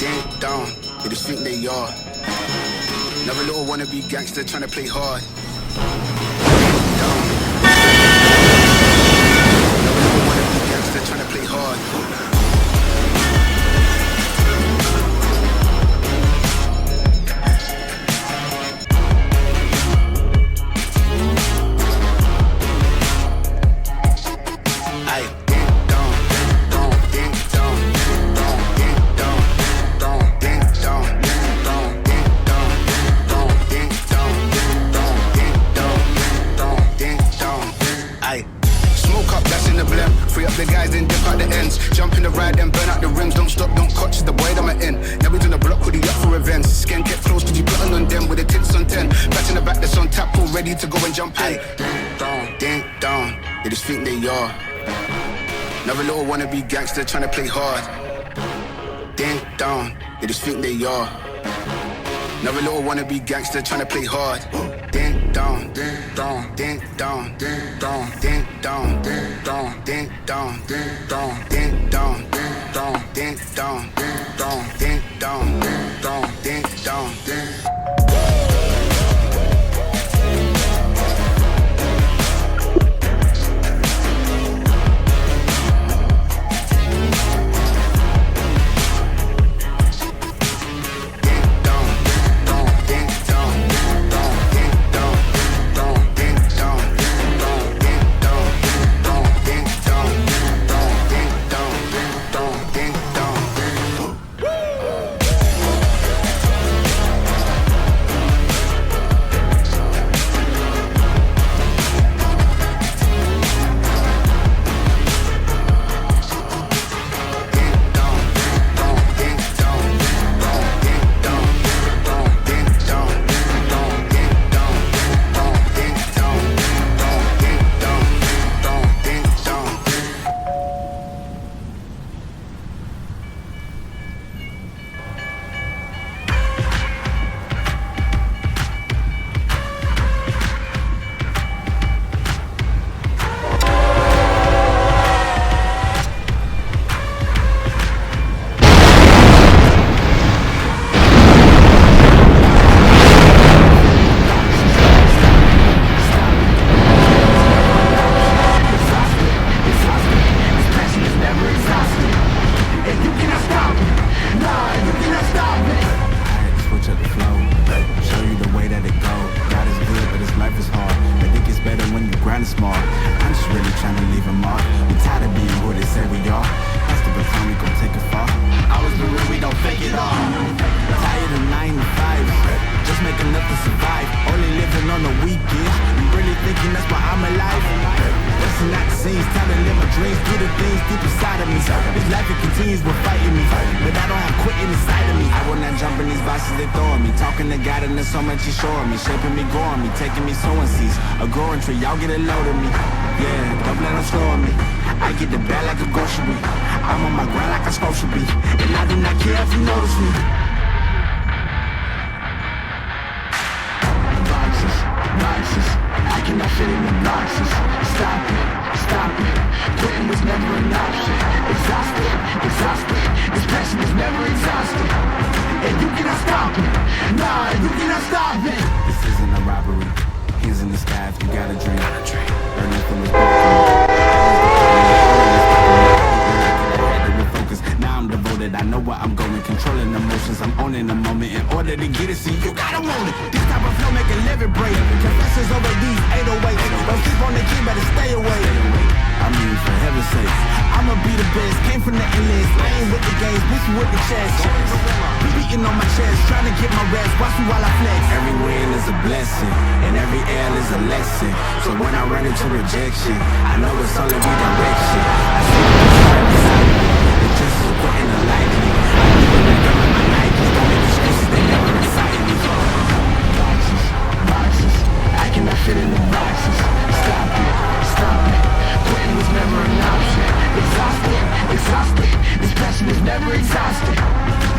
ding dong, they just think they are. Another little wannabe gangster trying to play hard. Ding dong. Another little wannabe gangster trying to play hard. The guys then dip out the ends. Jump in the ride and burn out the rims. Don't stop, don't catch the boy that I'm in. Never done a block hoodie up for events. Skin get close, did you button on them with the tits on 10? Back in the back that's on tap, all ready to go and jump in. Ding dong, they just think they are. Another little wannabe gangster trying to play hard. Ding dong, they just think they are. Another little wannabe gangster trying to play hard. Ding dong, ding dong, ding dong, ding dong, ding dong, ding dong, ding dong, ding dong, ding dong, ding dong, ding dong, ding dong, ding dong, ding dong, ding dong, ding. Y'all get a load of me, yeah, don't let them slow me. I get the bag like a grocery. I'm on my grind like I'm supposed to be, and I do not care if you notice me. Boxes, boxes, I cannot fit in the boxes. Stop it, stop it, quitting was never an option. Exhausted, exhausted, this passion is never exhausted. And you cannot stop it, nah, you cannot stop it. This isn't a robbery. Hands in the sky if you got a dream. Learning from the focus. Now I'm devoted, I know where I'm going. Controlling emotions, I'm owning the moment. In order to get it, see, you gotta want it. This type of flow make a living break. Confessions over these 808s. Don't sleep on the key, better stay away. I mean, for heaven's sake, I'ma be the best. Came from the endless, I ain't with the games, bitch with the chest. Beating on my chest, trying to get my rest. Watch me while I flex. Every win is a blessing, and every L is a lesson. So when I run into rejection, I know it's only redirection. I see the start beside me, it's just as important to light me. I need to let go of my Nikes, don't make excuses, they never excite me. Boxes, boxes, I cannot fit in the boxes. Stop it, stop it. Quitting was never an option. Exhausted, exhausted, this passion is never exhausted.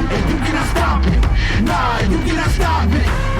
And you cannot stop it, nah, you cannot stop it.